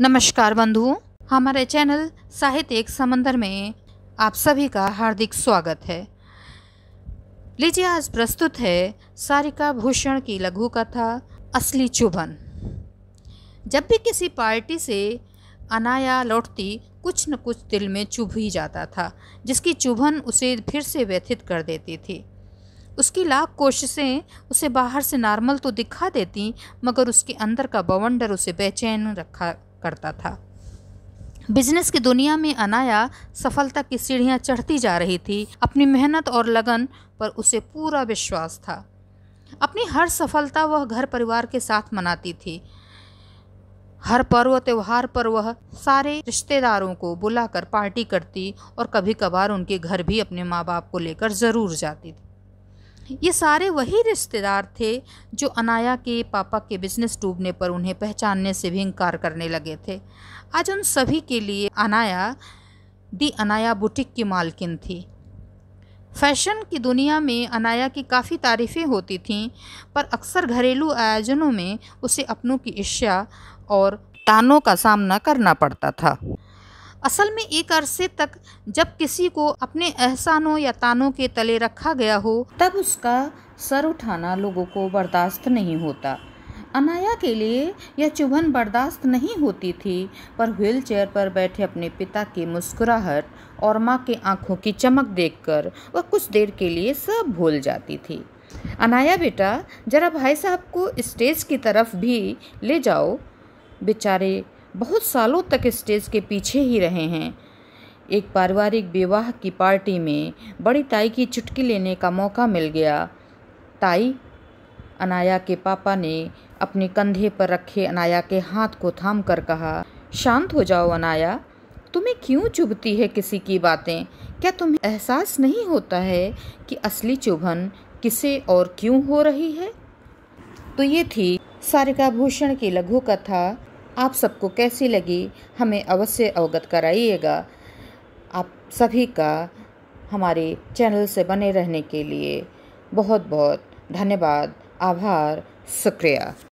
नमस्कार बंधुओं, हमारे चैनल साहित्य एक समंदर में आप सभी का हार्दिक स्वागत है। लीजिए, आज प्रस्तुत है सारिका भूषण की लघु कथा असली चुभन। जब भी किसी पार्टी से अनाया लौटती, कुछ न कुछ दिल में चुभ ही जाता था, जिसकी चुभन उसे फिर से व्यथित कर देती थी। उसकी लाख कोशिशें उसे बाहर से नॉर्मल तो दिखा देती, मगर उसके अंदर का बवंडर उसे बेचैन रखा करता था। बिजनेस की दुनिया में अनाया सफलता की सीढ़ियां चढ़ती जा रही थी। अपनी मेहनत और लगन पर उसे पूरा विश्वास था। अपनी हर सफलता वह घर परिवार के साथ मनाती थी। हर पर्व त्योहार पर वह सारे रिश्तेदारों को बुलाकर पार्टी करती और कभी कभार उनके घर भी अपने माँ बाप को लेकर ज़रूर जाती थी। ये सारे वही रिश्तेदार थे जो अनाया के पापा के बिजनेस डूबने पर उन्हें पहचानने से भी इनकार करने लगे थे। आज उन सभी के लिए अनाया दी अनाया बुटीक की मालकिन थी। फैशन की दुनिया में अनाया की काफ़ी तारीफ़ें होती थीं, पर अक्सर घरेलू आयोजनों में उसे अपनों की ईर्ष्या और तानों का सामना करना पड़ता था। असल में एक अरसे तक जब किसी को अपने एहसानों या तानों के तले रखा गया हो, तब उसका सर उठाना लोगों को बर्दाश्त नहीं होता। अनाया के लिए यह चुभन बर्दाश्त नहीं होती थी, पर व्हीलचेयर पर बैठे अपने पिता की मुस्कुराहट और माँ की आंखों की चमक देखकर वह कुछ देर के लिए सब भूल जाती थी। अनाया बेटा, जरा भाई साहब को स्टेज की तरफ भी ले जाओ। बेचारे बहुत सालों तक स्टेज के पीछे ही रहे हैं। एक पारिवारिक विवाह की पार्टी में बड़ी ताई की चुटकी लेने का मौका मिल गया। ताई, अनाया के पापा ने अपने कंधे पर रखे अनाया के हाथ को थाम कर कहा, शांत हो जाओ अनाया, तुम्हें क्यों चुभती है किसी की बातें? क्या तुम्हें एहसास नहीं होता है कि असली चुभन किसे और क्यों हो रही है? तो ये थी सारिका भूषण की लघु कथा। आप सबको कैसी लगी हमें अवश्य अवगत कराइएगा। आप सभी का हमारे चैनल से बने रहने के लिए बहुत बहुत धन्यवाद, आभार, शुक्रिया।